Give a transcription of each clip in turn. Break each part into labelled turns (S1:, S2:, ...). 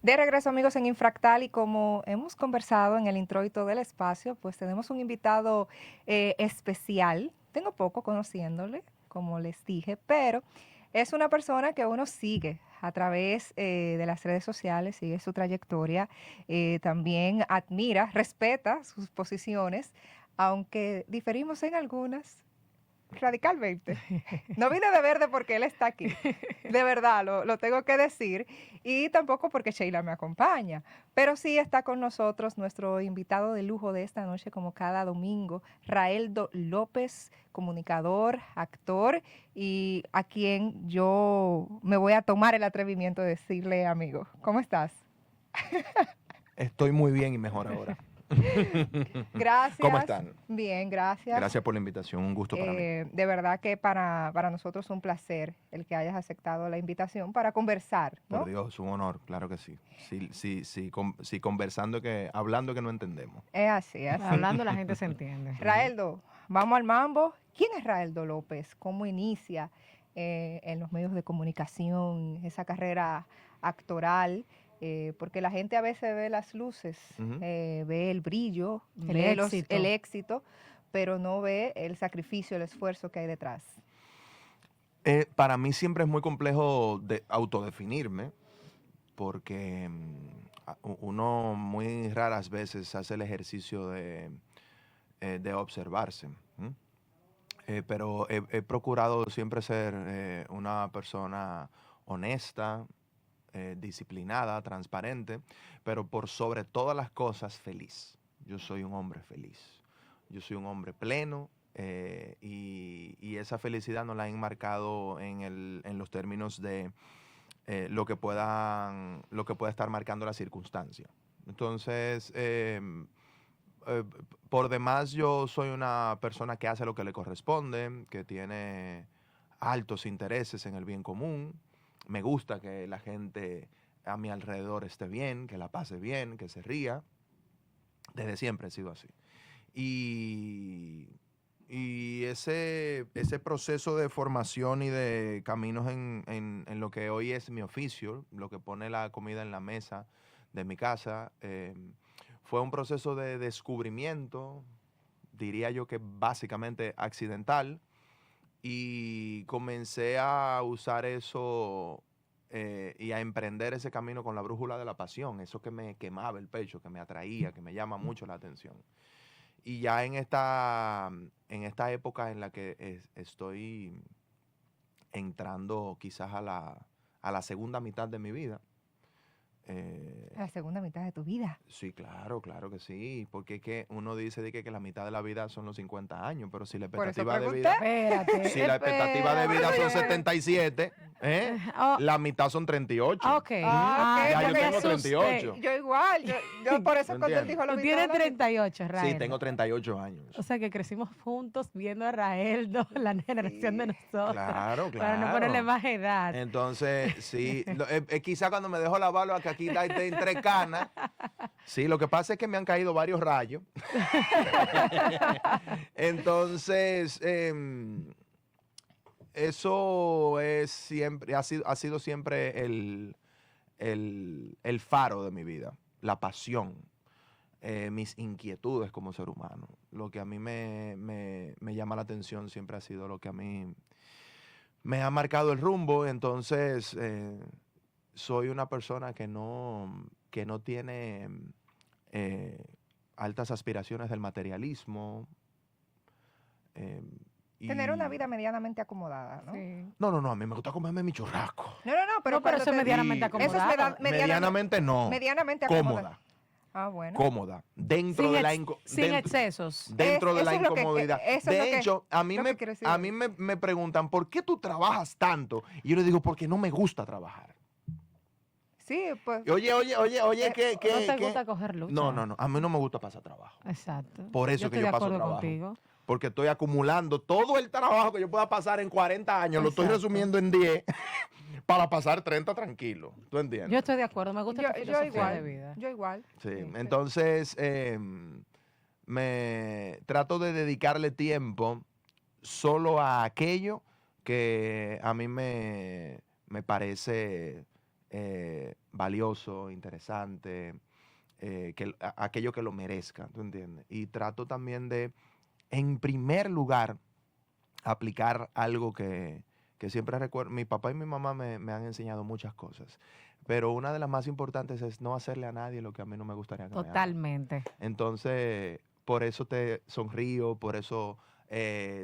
S1: De regreso, amigos, en Infractal, y como hemos conversado en el introito del espacio, pues tenemos un invitado especial. Tengo poco conociéndole, como les dije, pero es una persona que uno sigue a través de las redes sociales, sigue su trayectoria, también admira, respeta sus posiciones, aunque diferimos en algunas. Radicalmente. No vine de verde porque él está aquí. De verdad, lo tengo que decir. Y tampoco porque Sheila me acompaña. Pero sí está con nosotros nuestro invitado de lujo de esta noche, como cada domingo, Raeldo López, comunicador, actor, y a quien yo me voy a tomar el atrevimiento de decirle amigo. ¿Cómo estás?
S2: Estoy muy bien y mejor ahora. ¿Cómo
S1: Gracias.
S2: están?
S1: Bien, gracias.
S2: Gracias por la invitación, un gusto para mí.
S1: De verdad que para nosotros es un placer el que hayas aceptado la invitación para conversar,
S2: Por
S1: ¿no?
S2: Dios, un honor, claro que sí. Sí, conversando hablando que no entendemos.
S1: Es así, es así.
S3: Hablando la gente se entiende.
S1: Raeldo, vamos al mambo. ¿Quién es Raeldo López? ¿Cómo inicia en los medios de comunicación esa carrera actoral? Porque la gente a veces ve las luces,
S2: Ujú.
S1: ve el brillo,
S3: El
S1: ve
S3: éxito.
S1: el éxito, pero no ve el sacrificio, el esfuerzo que hay detrás.
S2: Para mí siempre es muy complejo de autodefinirme porque uno muy raras veces hace el ejercicio de observarse. ¿M? Pero he procurado siempre ser una persona honesta, disciplinada, transparente, pero por sobre todas las cosas feliz. Yo soy un hombre feliz. Yo soy un hombre pleno y esa felicidad no la he enmarcado en los términos de lo que pueda estar marcando la circunstancia. Entonces, por demás, yo soy una persona que hace lo que le corresponde, que tiene altos intereses en el bien común. Me gusta que la gente a mi alrededor esté bien, que la pase bien, que se ría. Desde siempre he sido así. Y, y ese proceso de formación y de caminos en lo que hoy es mi oficio, lo que pone la comida en la mesa de mi casa, fue un proceso de descubrimiento, diría yo que básicamente accidental, y comencé a usar eso y a emprender ese camino con la brújula de la pasión, eso que me quemaba el pecho, que me atraía, que me llama mucho la atención. Y ya en esta época en la que estoy entrando quizás a la segunda mitad de mi vida,
S1: La segunda mitad de tu vida.
S2: sí, claro que sí, porque es que uno dice de que la mitad de la vida son los 50 años, pero si la
S1: Por eso
S2: expectativa de
S1: pregunté.
S2: vida,
S3: Espérate.
S2: si la expectativa de vida son
S3: espérate.
S2: 77,
S3: Oh,
S2: la mitad son 38.
S3: ok.
S1: Ah, ok,
S2: Ya yo
S1: porque
S2: tengo
S3: me asusté.
S2: 38.
S1: Yo igual, yo por eso
S2: ¿Tú
S1: cuando él
S2: entiendes?
S1: dijo la
S3: Tú
S1: mitad
S3: tienes
S1: de la vida.
S3: 38, Rael.
S2: Sí, tengo 38 años.
S3: O sea que crecimos juntos viendo a Raeldo, la generación de nosotros.
S2: Claro,
S3: Para no ponerle
S2: claro.
S3: más edad.
S2: Entonces, sí, quizá cuando me dejo la barba, que aquí está entre canas, sí, lo que pasa es que me han caído varios rayos. Entonces, eso es siempre, ha sido siempre el faro de mi vida, la pasión, mis inquietudes como ser humano. Lo que a mí me llama la atención siempre ha sido lo que a mí me ha marcado el rumbo. Entonces, soy una persona que no tiene eh, altas aspiraciones del materialismo. eh,
S1: Tener una
S2: y
S1: vida medianamente acomodada, ¿no?
S3: Sí.
S2: no, a mí me gusta comerme mi churrasco.
S1: No, pero
S3: No, pero eso es medianamente
S2: Y-
S1: eso es
S3: acomodado.
S2: Medianamente no.
S1: medianamente acomodada.
S2: Cómoda,
S1: Ah, bueno.
S2: cómoda. Dentro
S3: Sin,
S2: de la
S3: sin excesos.
S2: dentro de la
S1: Eso es lo que-
S2: incomodidad.
S1: eso es lo
S2: De
S1: que-
S2: hecho, a mí
S1: lo
S2: me
S1: que quiero decir.
S2: a mí me preguntan, ¿por qué tú trabajas tanto? Y yo les digo, porque no me gusta trabajar.
S1: Sí, pues.
S2: Y oye,
S1: Eh,
S3: ¿No te gusta coger lucha?
S2: No, a mí no me gusta pasar trabajo.
S3: Exacto.
S2: Por eso que
S3: estoy
S2: yo
S3: de
S2: paso
S3: acuerdo
S2: trabajo.
S3: contigo.
S2: Porque estoy acumulando todo el trabajo que yo pueda pasar en 40 años, lo estoy
S3: Exacto.
S2: resumiendo en 10 para pasar 30 tranquilo. ¿Tú entiendes?
S3: Yo estoy de acuerdo. Me gusta tu
S1: Yo
S3: filosofía
S1: igual.
S3: de vida.
S1: Yo igual.
S2: Sí,
S1: Sí.
S2: entonces me trato de dedicarle tiempo solo a aquello que a mí me parece valioso, interesante, aquello que lo merezca, ¿tú entiendes? Y trato también de, en primer lugar, aplicar algo que siempre recuerdo. Mi papá y mi mamá me han enseñado muchas cosas, pero una de las más importantes es no hacerle a nadie lo que a mí no me gustaría que me hagan.
S3: Totalmente.
S2: Entonces, por eso te sonrío, por eso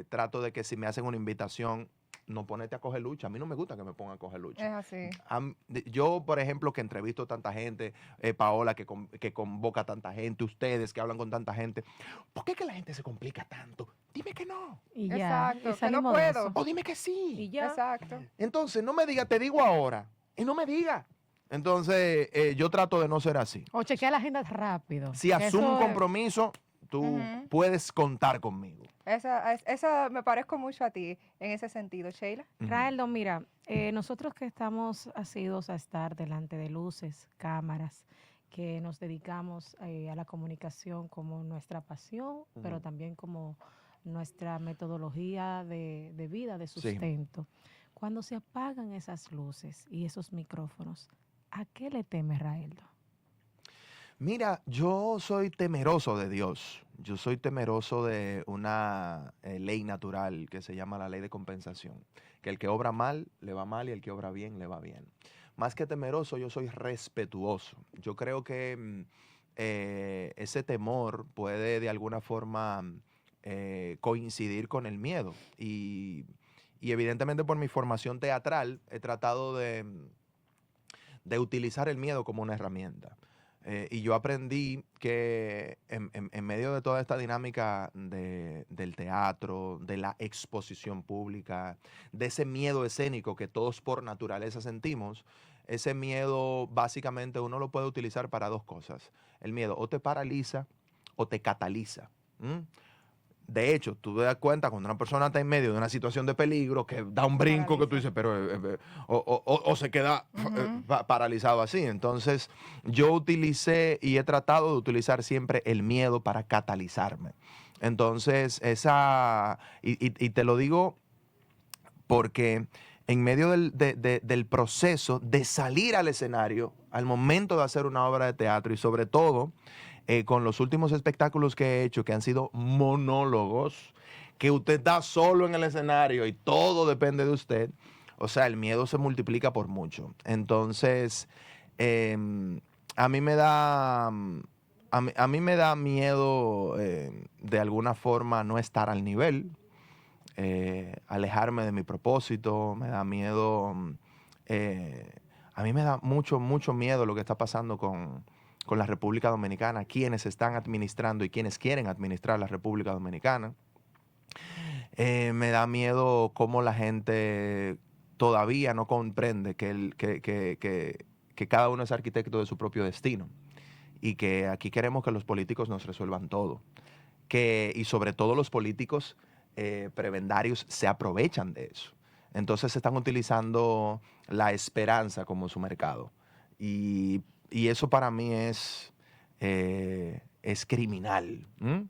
S2: trato de que si me hacen una invitación, no ponerte a coger lucha. A mí no me gusta que me pongan a coger lucha.
S1: Es así.
S2: Yo, por ejemplo, que entrevisto tanta gente, Paola, que convoca a tanta gente, ustedes que hablan con tanta gente, ¿por qué que la gente se complica tanto? Dime que no.
S3: Y ya.
S1: Exacto,
S3: Y
S1: que no
S3: salimos de
S1: puedo.
S3: eso.
S2: O dime que sí.
S3: Y ya.
S1: Exacto.
S2: Entonces, no me diga, te digo ahora. Y no me diga. Entonces, yo trato de no ser así.
S3: O chequear la agenda rápido.
S2: Si
S3: que
S2: asumo un
S3: eso es-
S2: compromiso, tú
S1: Ujú.
S2: puedes contar conmigo.
S1: Esa me parezco mucho a ti en ese sentido, Sheila.
S2: Ujú.
S3: Raeldo, mira, nosotros que estamos asidos a estar delante de luces, cámaras, que nos dedicamos a la comunicación como nuestra pasión, pero
S2: Ujú.
S3: también como nuestra metodología de vida, de
S2: Sí.
S3: sustento. Cuando se apagan esas luces y esos micrófonos, ¿a qué le teme Raeldo?
S2: Mira, yo soy temeroso de Dios. Yo soy temeroso de una ley natural que se llama la ley de compensación. Que el que obra mal, le va mal y el que obra bien, le va bien. Más que temeroso, yo soy respetuoso. Yo creo que ese temor puede de alguna forma coincidir con el miedo. Y evidentemente por mi formación teatral he tratado de utilizar el miedo como una herramienta. Y yo aprendí que en medio de toda esta dinámica del teatro, de la exposición pública, de ese miedo escénico que todos por naturaleza sentimos, ese miedo básicamente uno lo puede utilizar para dos cosas. El miedo o te paraliza o te cataliza. ¿M? De hecho, tú te das cuenta cuando una persona está en medio de una situación de peligro que da un brinco que tú dices, pero o se queda
S1: Ujú.
S2: paralizado así. Entonces, yo utilicé y he tratado de utilizar siempre el miedo para catalizarme. Entonces, y te lo digo porque en medio del proceso de salir al escenario, al momento de hacer una obra de teatro y sobre todo con los últimos espectáculos que he hecho, que han sido monólogos, que usted está solo en el escenario y todo depende de usted, o sea, el miedo se multiplica por mucho. Entonces, a mí me da... a mí me da miedo de alguna forma no estar al nivel, alejarme de mi propósito, me da miedo, a mí me da mucho, mucho miedo lo que está pasando con la República Dominicana, quienes están administrando y quienes quieren administrar la República Dominicana. Me da miedo cómo la gente todavía no comprende que cada uno es arquitecto de su propio destino y que aquí queremos que los políticos nos resuelvan todo. Y sobre todo los políticos prebendarios se aprovechan de eso. Entonces están utilizando la esperanza como su mercado. Y eso para mí es criminal. ¿M?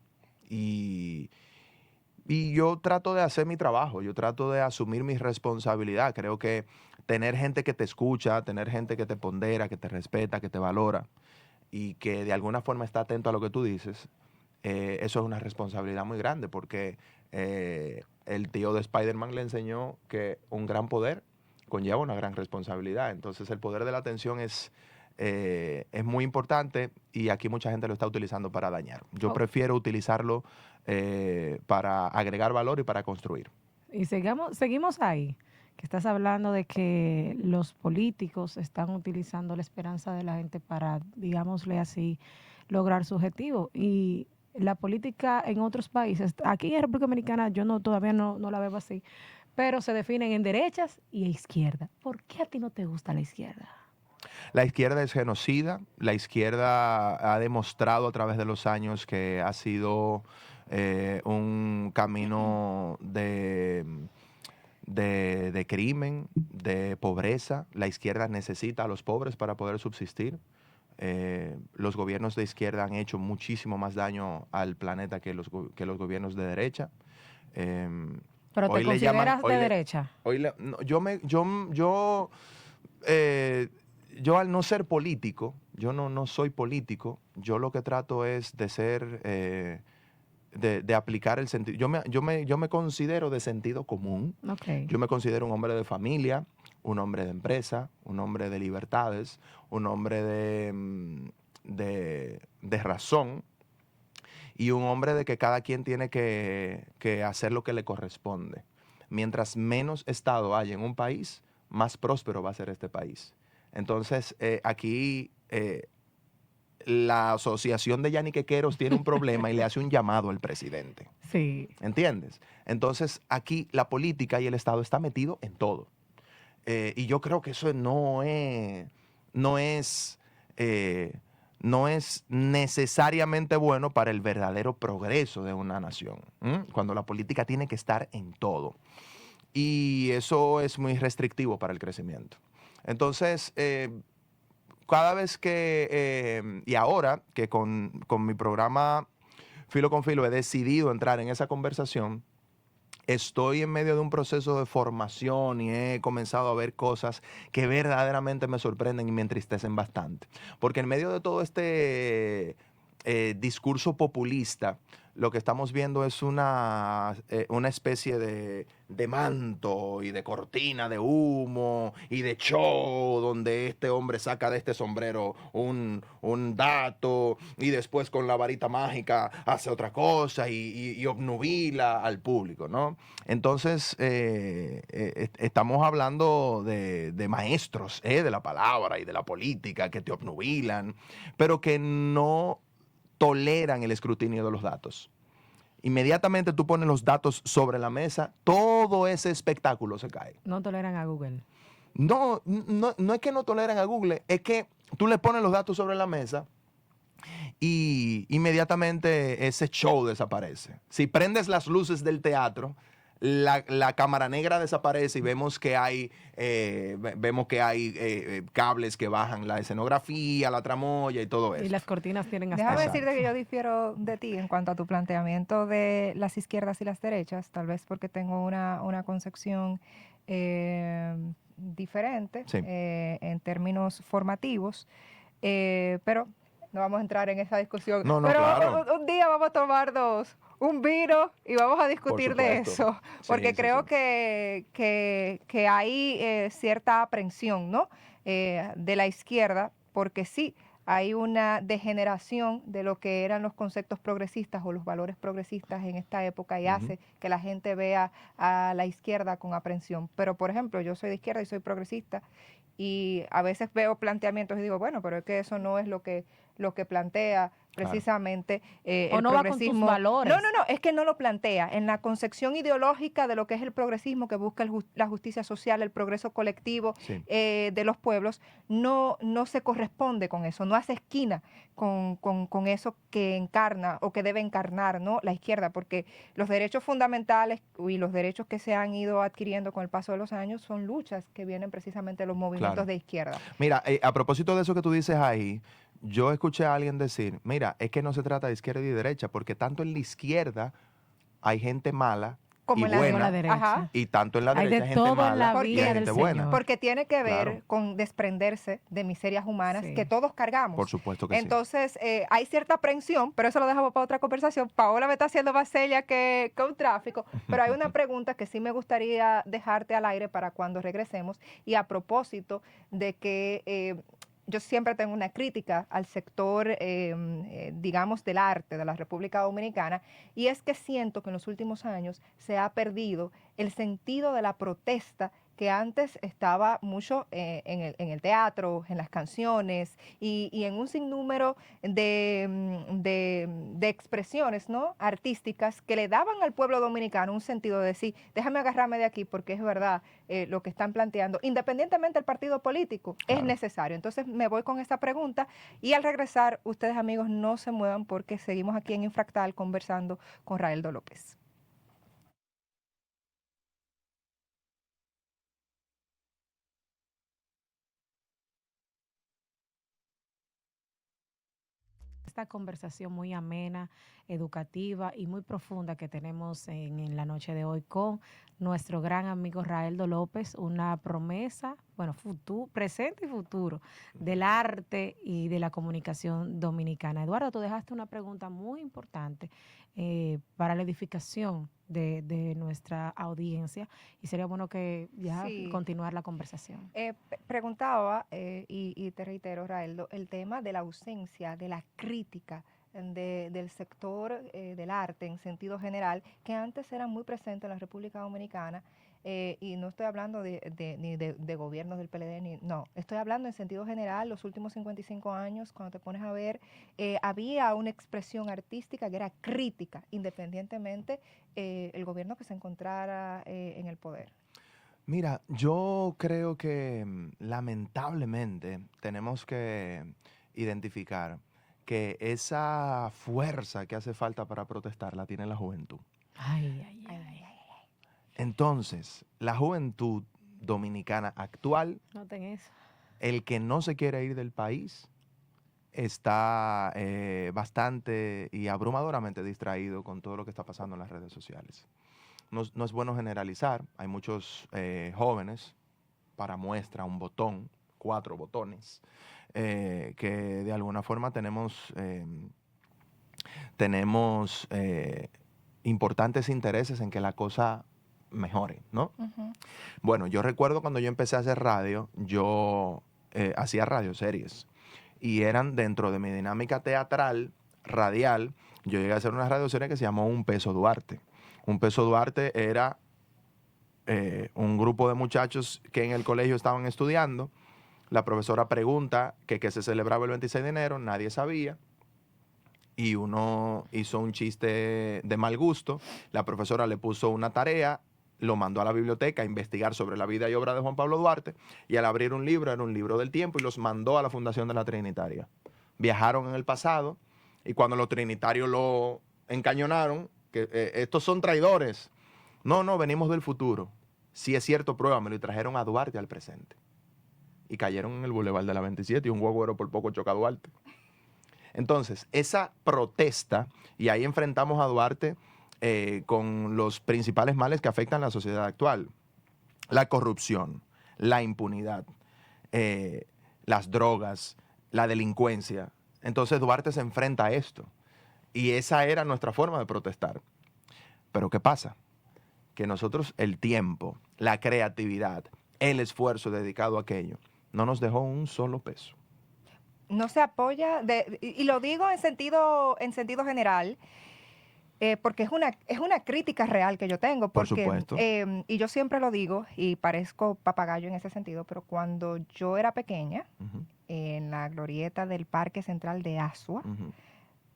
S2: Y yo trato de hacer mi trabajo, yo trato de asumir mi responsabilidad. Creo que tener gente que te escucha, tener gente que te pondera, que te respeta, que te valora y que de alguna forma está atento a lo que tú dices, eso es una responsabilidad muy grande porque el tío de Spider-Man le enseñó que un gran poder conlleva una gran responsabilidad. Entonces el poder de la atención es muy importante y aquí mucha gente lo está utilizando para dañar. Yo
S3: Oh,
S2: prefiero utilizarlo para agregar valor y para construir.
S3: y seguimos ahí, que estás hablando de que los políticos están utilizando la esperanza de la gente para, digámosle así, lograr su objetivo. Y la política en otros países, aquí en República Dominicana yo todavía no la veo así, pero se definen en derechas y izquierda. ¿Por qué a ti no te gusta la izquierda?
S2: La izquierda es genocida, la izquierda ha demostrado a través de los años que ha sido un camino de crimen, de pobreza. La izquierda necesita a los pobres para poder subsistir. Los gobiernos de izquierda han hecho muchísimo más daño al planeta que que los gobiernos de derecha. Em,
S3: ¿Pero te
S2: hoy le llaman,
S3: consideras de derecha?
S2: no, yo, eh, yo al no ser político, yo no soy político, yo lo que trato es de ser, de aplicar el sentido. Yo me considero de sentido común,
S3: Ok.
S2: yo me considero un hombre de familia, un hombre de empresa, un hombre de libertades, un hombre de razón y un hombre de que cada quien tiene que hacer lo que le corresponde. Mientras menos Estado haya en un país, más próspero va a ser este país. Entonces, aquí la asociación de yaniquequeros tiene un problema y le hace un llamado al presidente.
S3: Sí.
S2: ¿Entiendes? Entonces, aquí la política y el Estado está metido en todo. Y yo creo que eso no es, eh, no es necesariamente bueno para el verdadero progreso de una nación. Cuando la política tiene que estar en todo. Y eso es muy restrictivo para el crecimiento. Entonces, cada vez y ahora que con mi programa Filo con Filo he decidido entrar en esa conversación, estoy en medio de un proceso de formación y he comenzado a ver cosas que verdaderamente me sorprenden y me entristecen bastante. Porque en medio de todo este discurso populista, lo que estamos viendo es una especie de manto y de cortina de humo y de show donde este hombre saca de este sombrero un dato y después con la varita mágica hace otra cosa y obnubila al público, ¿no? Entonces, estamos hablando de maestros de la palabra y de la política que te obnubilan, pero que no toleran el escrutinio de los datos. Inmediatamente tú pones los datos sobre la mesa, todo ese espectáculo se cae.
S3: No toleran a Google.
S2: No es que no toleran a Google, es que tú le pones los datos sobre la mesa y inmediatamente ese show desaparece. Si prendes las luces del teatro, la cámara negra desaparece y vemos que hay, cables que bajan la escenografía, la tramoya y todo
S3: Y
S2: eso.
S3: las cortinas tienen hasta...
S1: Déjame
S2: Exacto.
S1: decirte que yo difiero de ti en cuanto a tu planteamiento de las izquierdas y las derechas, tal vez porque tengo una concepción eh, diferente
S2: Sí.
S1: en términos formativos, pero no vamos a entrar en esa discusión.
S2: No,
S1: Pero
S2: claro.
S1: un día vamos a tomarnos un vino y vamos a discutir de
S2: supuesto.
S1: eso, porque
S2: Sí, sí,
S1: creo
S2: sí.
S1: que hay cierta aprensión, ¿no? De la izquierda, porque sí, hay una degeneración de lo que eran los conceptos progresistas o los valores progresistas en esta época y
S2: Ujú.
S1: hace que la gente vea a la izquierda con aprensión. Pero, por ejemplo, yo soy de izquierda y soy progresista y a veces veo planteamientos y digo, bueno, pero es que eso no es lo que plantea
S2: Claro.
S1: precisamente
S3: O
S1: el
S3: no va con tus
S1: progresismo.
S3: valores.
S1: No, es que no lo plantea. En la concepción ideológica de lo que es el progresismo que busca la justicia social, el progreso colectivo
S2: Sí.
S1: de los pueblos, no se corresponde con eso, no hace esquina con eso que encarna o que debe encarnar, ¿no? La izquierda, porque los derechos fundamentales y los derechos que se han ido adquiriendo con el paso de los años son luchas que vienen precisamente de los movimientos
S2: Claro.
S1: de izquierda.
S2: Mira, a propósito de eso que tú dices ahí, yo escuché a alguien decir, mira, es que no se trata de izquierda y derecha, porque tanto en la izquierda hay gente mala
S1: Como
S2: y
S1: en la
S3: Como la
S2: buena,
S3: derecha.
S1: Ajá.
S2: y tanto en la
S3: Hay
S2: derecha
S3: de
S2: hay gente
S3: todo en la
S2: mala y
S1: vida
S2: hay
S3: del
S2: gente buena.
S3: Señor.
S1: Porque tiene que ver
S2: Claro.
S1: con desprenderse de miserias humanas
S3: Sí.
S1: que todos cargamos.
S2: Por supuesto que sí.
S1: Entonces, hay cierta aprensión, pero eso lo dejamos para otra conversación. Paola me está haciendo más seria que un tráfico, pero hay una pregunta que sí me gustaría dejarte al aire para cuando regresemos. Y a propósito de que yo siempre tengo una crítica al sector, digamos, del arte de la República Dominicana, y es que siento que en los últimos años se ha perdido el sentido de la protesta que antes estaba mucho en el teatro, en las canciones y en un sinnúmero de expresiones, ¿no? Artísticas que le daban al pueblo dominicano un sentido de decir, déjame agarrarme de aquí porque es verdad lo que están planteando, independientemente del partido político, es
S2: Claro.
S1: necesario. Entonces me voy con esta pregunta y al regresar, ustedes amigos no se muevan porque seguimos aquí en Infractal conversando con Raeldo López.
S3: esta conversación muy amena, educativa y muy profunda que tenemos en la noche de hoy con nuestro gran amigo Raeldo López, una promesa, bueno, presente y futuro del arte y de la comunicación dominicana. Eduardo, tú dejaste una pregunta muy importante para la edificación de nuestra audiencia y sería bueno que ya
S1: Sí.
S3: continuar la conversación.
S1: Preguntaba, y te reitero, Raeldo, el tema de la ausencia, de la crítica del sector del arte en sentido general, que antes era muy presente en la República Dominicana, y no estoy hablando ni de gobiernos del PLD, no, estoy hablando en sentido general, los últimos 55 años, cuando te pones a ver, había una expresión artística que era crítica, independientemente el gobierno que se encontrara en el poder.
S2: Mira, yo creo que lamentablemente tenemos que identificar que esa fuerza que hace falta para protestar la tiene la juventud.
S3: Ay, ay, ay.
S2: Entonces, la juventud dominicana actual,
S3: Noten eso.
S2: el que no se quiere ir del país, está bastante y abrumadoramente distraído con todo lo que está pasando en las redes sociales. No es bueno generalizar, hay muchos jóvenes, para muestra un botón, 4 botones, que de alguna forma tenemos importantes intereses en que la cosa mejore, ¿no?
S1: Ujú.
S2: Bueno, yo recuerdo cuando yo empecé a hacer radio, yo hacía radioseries y eran dentro de mi dinámica teatral, radial, yo llegué a hacer una radioserie que se llamó Un Peso Duarte. Un Peso Duarte era un grupo de muchachos que en el colegio estaban estudiando. La profesora pregunta que se celebraba el 26 de enero, nadie sabía. Y uno hizo un chiste de mal gusto. La profesora le puso una tarea, lo mandó a la biblioteca a investigar sobre la vida y obra de Juan Pablo Duarte. Y al abrir un libro, era un libro del tiempo, y los mandó a la Fundación de la Trinitaria. Viajaron en el pasado y cuando los trinitarios lo encañonaron, que estos son traidores. No, venimos del futuro. Si es cierto, pruébamelo. Y trajeron a Duarte al presente. Y cayeron en el Boulevard de la 27 y un guagüero por poco choca a Duarte. Entonces, esa protesta, y ahí enfrentamos a Duarte con los principales males que afectan la sociedad actual. La corrupción, la impunidad, las drogas, la delincuencia. Entonces Duarte se enfrenta a esto. Y esa era nuestra forma de protestar. Pero ¿qué pasa? Que nosotros el tiempo, la creatividad, el esfuerzo dedicado a aquello, no nos dejó un solo peso.
S1: No se apoya, y lo digo en sentido general, porque es una crítica real que yo tengo.
S2: Por
S1: Porque,
S2: supuesto.
S1: y yo siempre lo digo, y parezco papagayo en ese sentido, pero cuando yo era pequeña,
S2: Ujú,
S1: en la glorieta del Parque Central de Asua,
S2: ujú.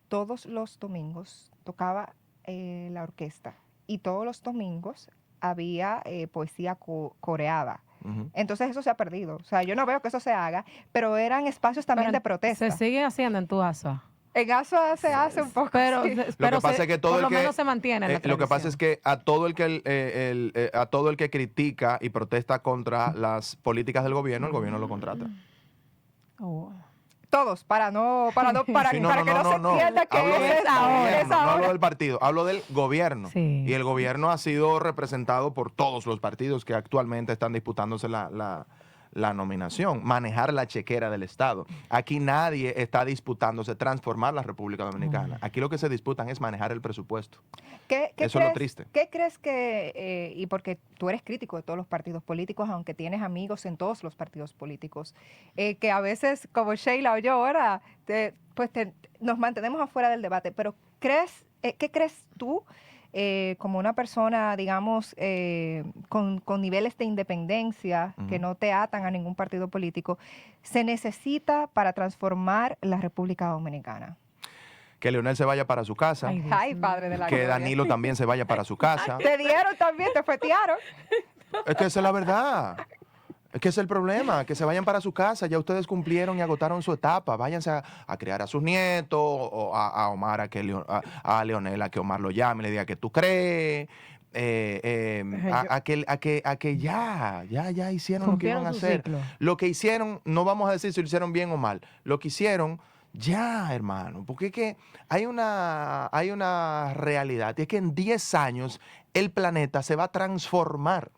S1: todos los domingos tocaba la orquesta, y todos los domingos había poesía coreada.
S2: Ujú.
S1: Entonces eso se ha perdido. O sea, yo no veo que eso se haga, pero eran espacios también de protesta.
S3: Se sigue haciendo en tu ASUA.
S1: En ASUA se hace un poco.
S3: Pero,
S1: sí.
S2: Lo que pasa es que todo
S3: por
S2: el
S3: lo
S2: que
S3: menos se mantiene la
S2: lo que pasa es
S3: tradición.
S2: que a todo el que critica y protesta contra las políticas del gobierno, el gobierno lo contrata.
S3: Oh.
S1: Todos, para
S2: Sí,
S1: que no se entienda que
S2: Hablo
S1: es
S2: del
S1: ahora.
S2: gobierno,
S1: Es
S2: no hablo
S1: ahora.
S2: del partido, hablo del gobierno.
S3: Sí.
S2: Y el gobierno ha sido representado por todos los partidos que actualmente están disputándose la nominación, manejar la chequera del Estado. Aquí nadie está disputándose transformar la República Dominicana. Aquí lo que se disputan es manejar el presupuesto. Eso es lo triste.
S1: ¿Qué crees que, y porque tú eres crítico de todos los partidos políticos, aunque tienes amigos en todos los partidos políticos, que a veces, como Sheila o yo ahora, nos mantenemos afuera del debate, pero ¿qué crees tú como una persona, digamos, con niveles de independencia que
S2: Ujú.
S1: no te atan a ningún partido político, se necesita para transformar la República Dominicana?
S2: Que Leonel se vaya para su casa,
S3: Ay, Dios
S1: Ay,
S3: mío.
S1: Padre de la
S2: que
S1: gloria.
S2: Danilo también se vaya para su casa.
S1: Te dieron también, te fetearon.
S2: Es que esa es la verdad. Es que ese es el problema, que se vayan para su casa. Ya ustedes cumplieron y agotaron su etapa. Váyanse a criar a sus nietos, o a Omar, a Leonel, a que Omar lo llame y le diga que tú crees. A que ya hicieron lo que iban
S3: Cumplieron
S2: a
S3: su
S2: hacer.
S3: ciclo.
S2: Lo que hicieron, no vamos a decir si lo hicieron bien o mal. Lo que hicieron Ya, hermano, porque es que hay una realidad, y es que en 10 años el planeta se va a transformar.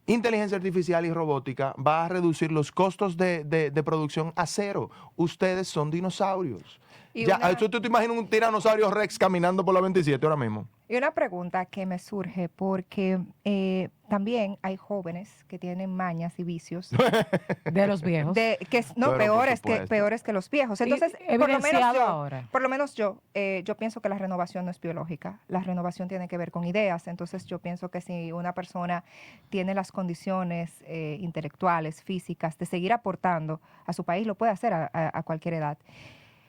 S2: Inteligencia artificial y robótica va a reducir los costos de producción a cero. Ustedes son dinosaurios.
S1: Y
S2: Ya,
S1: una,
S2: ¿tú te imaginas un tiranosaurio Rex caminando por la 27 ahora mismo?
S1: y una pregunta que me surge, porque también hay jóvenes que tienen mañas y vicios
S3: de los viejos.
S1: no,
S2: Pero por supuesto.
S1: peores que los viejos.
S3: Y
S1: Entonces,
S3: evidenciado ahora.
S1: por lo menos yo pienso que la renovación no es biológica. La renovación tiene que ver con ideas. Entonces, yo pienso que si una persona tiene las condiciones intelectuales, físicas, de seguir aportando a su país, lo puede hacer a cualquier edad.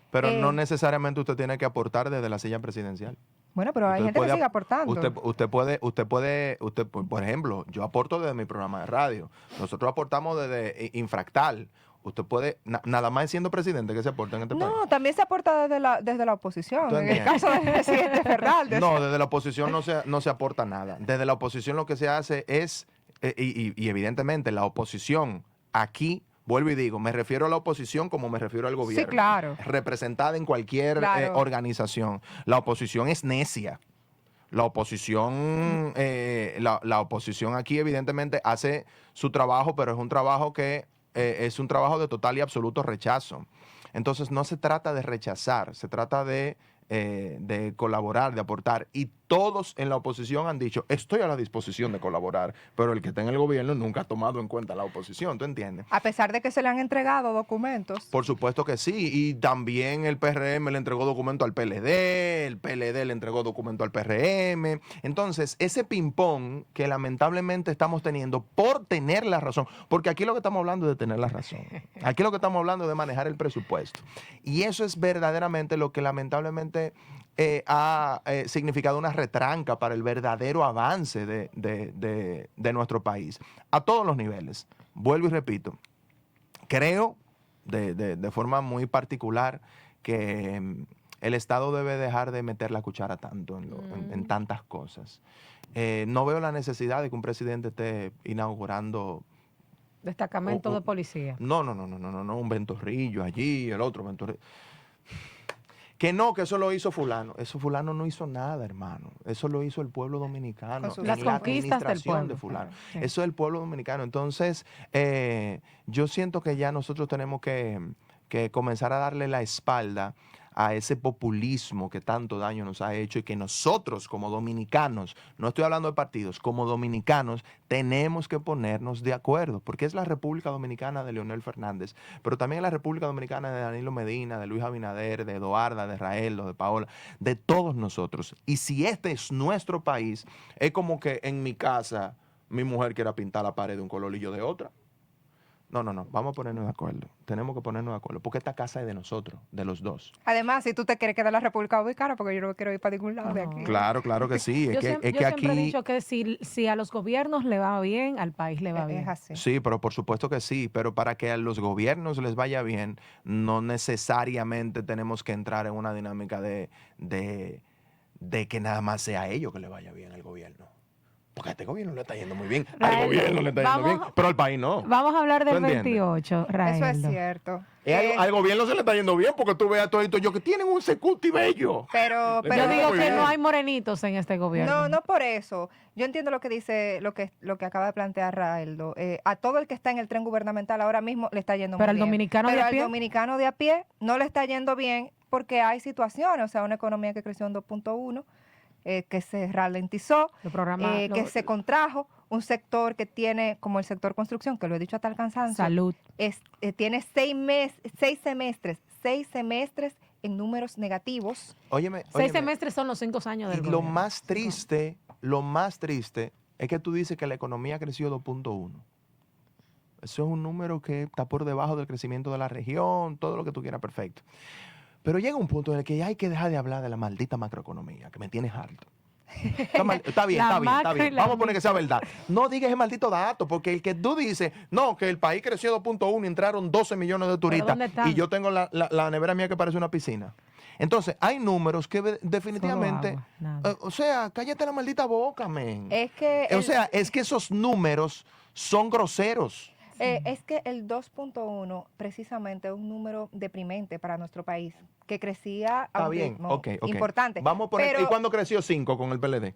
S2: Pero no
S1: Eh,
S2: necesariamente usted tiene que aportar desde la silla presidencial.
S1: Bueno, pero hay
S2: Usted
S1: gente que
S2: puede
S1: sigue
S2: ap-
S1: aportando.
S2: por ejemplo, yo aporto desde mi programa de radio. Nosotros aportamos desde Infractal. Usted puede, nada más siendo presidente que se aporta en este país.
S1: No, también se aporta desde la oposición.
S2: ¿Tú
S1: En el
S2: entiendes?
S1: caso del presidente Fernández.
S2: No, desde la oposición no se aporta nada. Desde la oposición lo que se hace es, y evidentemente la oposición aquí, vuelvo y digo, me refiero a la oposición como me refiero al gobierno.
S1: Sí, claro.
S2: Representada en cualquier
S1: Claro.
S2: organización. La oposición es necia. La oposición, la oposición aquí evidentemente hace su trabajo, pero es un trabajo que es un trabajo de total y absoluto rechazo. Entonces no se trata de rechazar, se trata de colaborar, de aportar. Y todos en la oposición han dicho, estoy a la disposición de colaborar, pero el que está en el gobierno nunca ha tomado en cuenta la oposición, ¿tú entiendes?
S1: A pesar de que se le han entregado documentos.
S2: Por supuesto que sí, y también el PRM le entregó documento al PLD, el PLD le entregó documento al PRM. Entonces, ese ping-pong que lamentablemente estamos teniendo por tener la razón, porque aquí lo que estamos hablando es de tener la razón, aquí lo que estamos hablando es de manejar el presupuesto. Y eso es verdaderamente lo que lamentablemente ha significado una retranca para el verdadero avance de nuestro país, a todos los niveles. Vuelvo y repito, creo de forma muy particular que el Estado debe dejar de meter la cuchara tanto en tantas cosas. No veo la necesidad de que un presidente esté inaugurando
S3: Destacamento de policía.
S2: no, un Ventorrillo allí, el otro Ventorrillo. Que no, que eso lo hizo fulano. Eso fulano no hizo nada, hermano. Eso lo hizo el pueblo dominicano.
S1: Con sus-
S3: Las
S2: en la
S3: conquistas del
S2: administración
S3: pueblo.
S2: de fulano.
S3: Sí.
S2: Eso es el pueblo dominicano. Entonces, yo siento que ya nosotros tenemos que comenzar a darle la espalda a ese populismo que tanto daño nos ha hecho y que nosotros como dominicanos, no estoy hablando de partidos, como dominicanos tenemos que ponernos de acuerdo, porque es la República Dominicana de Leonel Fernández, pero también es la República Dominicana de Danilo Medina, de Luis Abinader, de Eduarda, de Raelo, de Paola, de todos nosotros. Y si este es nuestro país, es como que en mi casa mi mujer quiera pintar la pared de un color y yo de otra. No, vamos a ponernos de acuerdo. Tenemos que ponernos de acuerdo, porque esta casa es de nosotros, de los dos.
S1: Además, si tú te quieres quedar en la República Dominicana, porque yo no quiero ir para ningún lado de
S3: No.
S1: aquí.
S2: Claro que sí.
S3: Yo
S2: Es que
S3: siempre he
S2: aquí...
S3: dicho que si a los gobiernos le va bien, al país le va
S1: Es
S3: bien.
S1: así.
S2: Sí, pero por supuesto que sí, pero para que a los gobiernos les vaya bien, no necesariamente tenemos que entrar en una dinámica de que nada más sea a ellos que le vaya bien al gobierno. Porque a este gobierno le está yendo muy bien, al
S3: Rael,
S2: gobierno le está yendo
S3: vamos-
S2: bien, pero al país no.
S3: Vamos a hablar del
S2: ¿Tú entiendes?
S3: 28, Rael.
S1: Eso es cierto.
S2: Al gobierno se le está yendo bien porque tú ves a todos ellos que tienen un secuti bello.
S1: Pero
S3: Yo
S2: Pero
S3: digo
S2: muy
S3: que
S2: bien.
S3: no hay morenitos en este gobierno.
S1: no por eso. Yo entiendo lo que dice, lo que acaba de plantear Raeldo. A todo el que está en el tren gubernamental ahora mismo le está yendo
S3: Pero
S1: muy
S3: al
S1: bien.
S3: dominicano de
S1: Pero
S3: a
S1: al
S3: pie.
S1: dominicano de a pie no le está yendo bien porque hay situaciones, o sea, una economía que creció en 2.1, que se ralentizó,
S3: Los programas,
S1: que se contrajo, un sector que tiene, como el sector construcción, que lo he dicho hasta el cansancio,
S3: salud.
S1: tiene 6 semestres en números negativos.
S2: Óyeme,
S3: 6 semestres son los 5 años del
S2: y
S3: gobierno.
S2: lo más triste es que tú dices que la economía creció 2.1. Eso es un número que está por debajo del crecimiento de la región, todo lo que tú quieras, perfecto. Pero llega un punto en el que hay que dejar de hablar de la maldita macroeconomía, que me tienes harto. Está bien,
S3: La
S2: está bien, está
S3: macro y
S2: bien.
S3: la
S2: Vamos a poner que sea verdad. No digas ese maldito dato, porque el que tú dices, no, que el país creció 2.1 y entraron 12 millones de turistas,
S3: ¿dónde están?
S2: y yo tengo la nevera mía que parece una piscina. Entonces, hay números que definitivamente...
S3: agua, nada.
S2: o sea, cállate la maldita boca, men.
S1: Es que
S2: O sea, es que esos números son groseros.
S1: Es que el 2.1 precisamente es un número deprimente para nuestro país, que crecía a
S2: Está
S1: un
S2: bien,
S1: ritmo
S2: ok.
S1: importante.
S2: Vamos a poner, ¿y
S1: Pero,
S2: cuándo creció 5 con el PLD?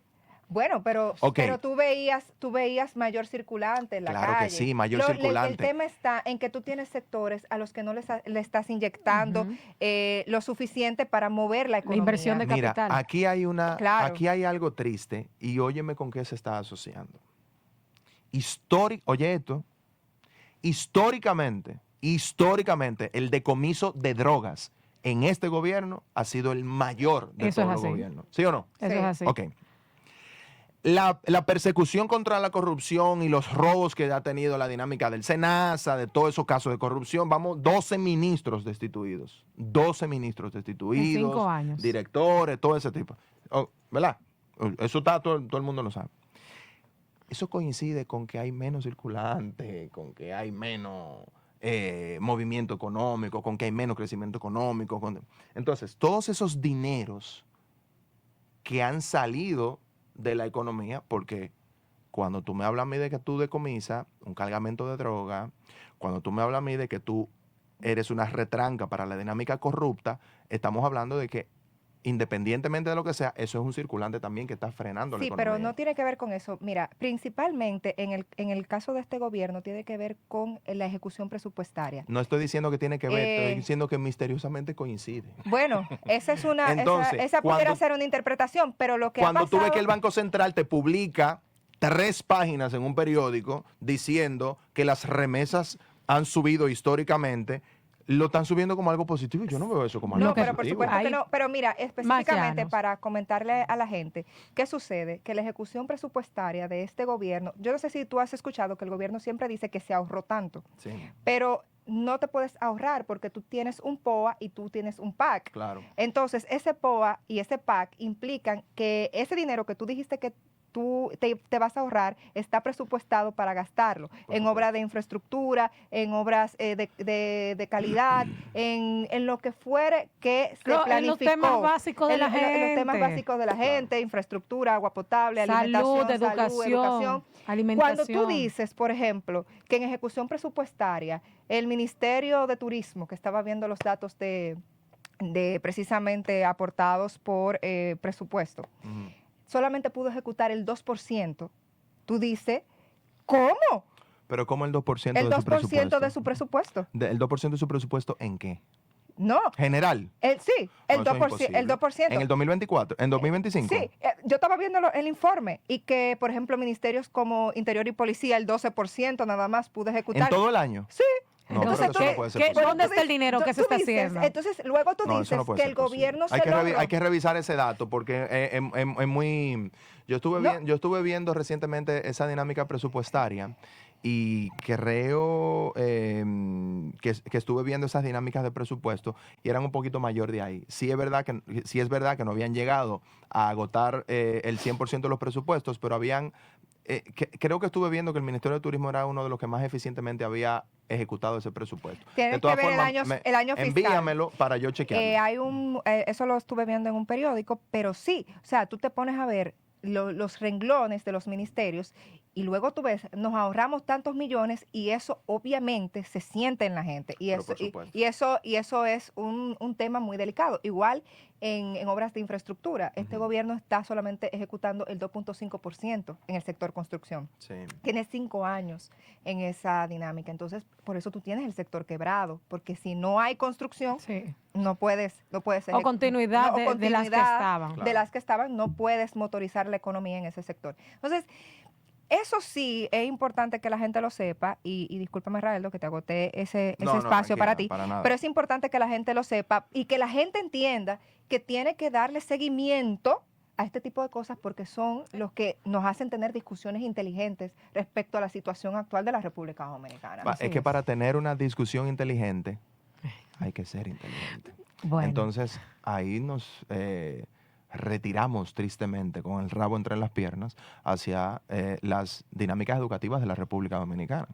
S1: bueno,
S2: Ok,
S1: pero tú veías mayor circulante en la
S2: claro que
S1: calle.
S2: sí, mayor
S1: El
S2: circulante.
S1: tema está en que tú tienes sectores a los que no le estás inyectando
S3: Ujú.
S1: lo suficiente para mover la
S3: La inversión de
S1: economía.
S2: Mira,
S3: capital.
S1: Claro.
S2: aquí hay algo triste y óyeme con qué se está asociando. Oye esto, históricamente, el decomiso de drogas en este gobierno ha sido el mayor de
S3: Eso es
S2: todos los
S3: así.
S2: gobiernos. ¿Sí o no?
S3: Eso
S1: Sí.
S3: es así.
S2: Ok. La persecución contra la corrupción y los robos que ha tenido la dinámica del SENASA, de todos esos casos de corrupción, vamos, 12 ministros destituidos. 12 ministros
S3: En 5
S2: destituidos,
S3: años.
S2: directores, todo ese tipo. ¿Verdad? Eso está, todo el mundo lo sabe. Eso coincide con que hay menos circulante, con que hay menos movimiento económico, con que hay menos crecimiento económico. Entonces, todos esos dineros que han salido de la economía, porque cuando tú me hablas a mí de que tú decomisas un cargamento de droga, cuando tú me hablas a mí de que tú eres una retranca para la dinámica corrupta, estamos hablando de que independientemente de lo que sea, eso es un circulante también que está frenando la
S1: Sí,
S2: economía.
S1: pero no tiene que ver con eso. Mira, principalmente en el caso de este gobierno tiene que ver con la ejecución presupuestaria.
S2: No estoy diciendo que tiene que ver, estoy
S1: Eh,
S2: diciendo que misteriosamente coincide.
S1: Bueno, esa es
S2: Entonces,
S1: esa pudiera
S2: cuando-
S1: ser una interpretación, pero lo que ha
S2: Cuando tú ves que el
S1: pasado,
S2: Banco Central te publica 3 páginas en un periódico diciendo que las remesas han subido históricamente, lo están subiendo como algo positivo. Yo no veo eso como algo
S1: no,
S3: que-
S1: pero por
S2: positivo.
S1: supuesto que
S3: Hay
S1: no. Pero mira, específicamente
S3: llanos.
S1: para comentarle a la gente, ¿qué sucede? Que la ejecución presupuestaria de este gobierno, yo no sé si tú has escuchado que el gobierno siempre dice que se ahorró tanto,
S2: Sí,
S1: pero no te puedes ahorrar porque tú tienes un POA y tú tienes un PAC.
S2: claro.
S1: Entonces, ese POA y ese PAC implican que ese dinero que tú dijiste que tú te vas a ahorrar está presupuestado para gastarlo en
S2: supuesto.
S1: obras de infraestructura, en obras de calidad, en lo que fuere que se planificó.
S3: En los temas básicos de la gente.
S1: En los temas básicos de la gente, infraestructura, agua potable, alimentación,
S3: educación,
S1: Cuando
S3: alimentación.
S1: tú dices, por ejemplo, que en ejecución presupuestaria, el Ministerio de Turismo, que estaba viendo los datos de precisamente aportados por presupuesto,
S2: Ujú.
S1: solamente pudo ejecutar el 2%. Tú dices, ¿cómo?
S2: Pero ¿cómo el 2%
S1: El
S2: de su
S1: 2%
S2: presupuesto?
S1: de su presupuesto.
S2: ¿El 2% de su presupuesto en qué?
S1: No,
S2: ¿General?
S1: sí, el
S2: No, eso es
S1: 2%. El
S2: imposible.
S1: 2%.
S2: ¿En el 2024? ¿En 2025?
S1: Sí, yo estaba viendo el informe y que, por ejemplo, ministerios como Interior y Policía, el 12% nada más pudo ejecutar.
S2: ¿En todo el año?
S1: Sí.
S2: No,
S1: Entonces,
S2: pero eso no puede ser
S3: ¿qué-
S2: posible.
S3: ¿dónde está el dinero que se está haciendo?
S1: Entonces, luego tú
S2: No, eso
S1: dices
S2: no puede
S1: que
S2: ser
S1: el
S2: posible.
S1: gobierno
S2: Hay
S1: se logró.
S2: hay que revisar ese dato porque es muy... Yo estuve viendo recientemente esa dinámica presupuestaria y creo que estuve viendo esas dinámicas de presupuesto y eran un poquito mayor de ahí. Sí es verdad que no habían llegado a agotar el 100% de los presupuestos, pero habían... creo que estuve viendo que el Ministerio de Turismo era uno de los que más eficientemente había ejecutado ese presupuesto.
S1: Tienes
S2: De todas
S1: que ver
S2: formas,
S1: el año fiscal.
S2: envíamelo para yo chequearlo.
S1: Eso lo estuve viendo en un periódico, pero sí, o sea, tú te pones a ver los renglones de los ministerios y luego tú ves, nos ahorramos tantos millones y eso obviamente se siente en la gente y
S2: Pero
S1: eso,
S2: por supuesto.
S1: y eso es un tema muy delicado. Igual en obras de infraestructura, este
S2: Ujú.
S1: gobierno está solamente ejecutando el 2.5% en el sector construcción.
S2: Sí.
S1: Tiene 5 años en esa dinámica. Entonces, por eso tú tienes el sector quebrado, porque si no hay construcción,
S3: Sí.
S1: no puedes
S3: O continuidad de las que
S1: continuidad
S3: estaban.
S2: Claro.
S1: de las que estaban, no puedes motorizar la economía en ese sector. Entonces, eso sí es importante que la gente lo sepa, y discúlpame, Raeldo, que te agoté ese
S2: No, no,
S1: espacio para ti,
S2: tranquila, para nada.
S1: pero es importante que la gente lo sepa y que la gente entienda que tiene que darle seguimiento a este tipo de cosas porque son los que nos hacen tener discusiones inteligentes respecto a la situación actual de la República Dominicana.
S3: Así
S2: Es que
S3: es.
S2: para tener una discusión inteligente hay que ser inteligente.
S3: Bueno,
S2: Entonces, ahí nos retiramos tristemente con el rabo entre las piernas hacia las dinámicas educativas de la República Dominicana.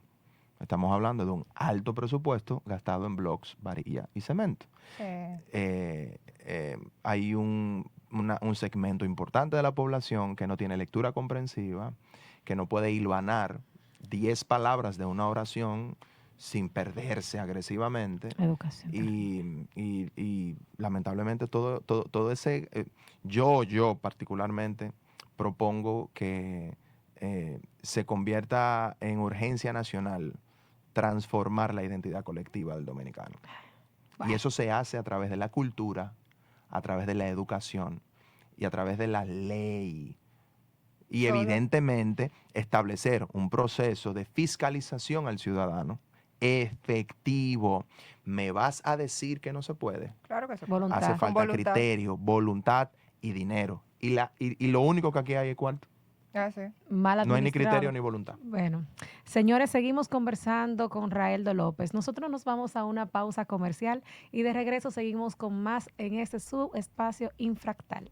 S2: Estamos hablando de un alto presupuesto gastado en bloques, varilla y cemento. Hay un segmento importante de la población que no tiene lectura comprensiva, que no puede hilvanar 10 palabras de una oración sin perderse agresivamente.
S3: Educación.
S2: Y lamentablemente todo ese, yo particularmente propongo que se convierta en urgencia nacional transformar la identidad colectiva del dominicano. Y eso se hace a través de la cultura, a través de la educación y a través de la ley. Y
S1: Solo.
S2: evidentemente establecer un proceso de fiscalización al ciudadano efectivo. ¿Me vas a decir que no se puede?
S1: Claro que se puede.
S3: Voluntad.
S2: Hace
S3: Con
S2: falta
S1: voluntad.
S2: criterio, voluntad y dinero. Y lo único que aquí hay es cuarto.
S1: Ah, sí.
S3: Mal
S2: No hay ni
S3: administrado.
S2: criterio ni voluntad.
S3: Bueno, señores, seguimos conversando con Raeldo López. Nosotros nos vamos a una pausa comercial y de regreso seguimos con más en este su espacio infractal.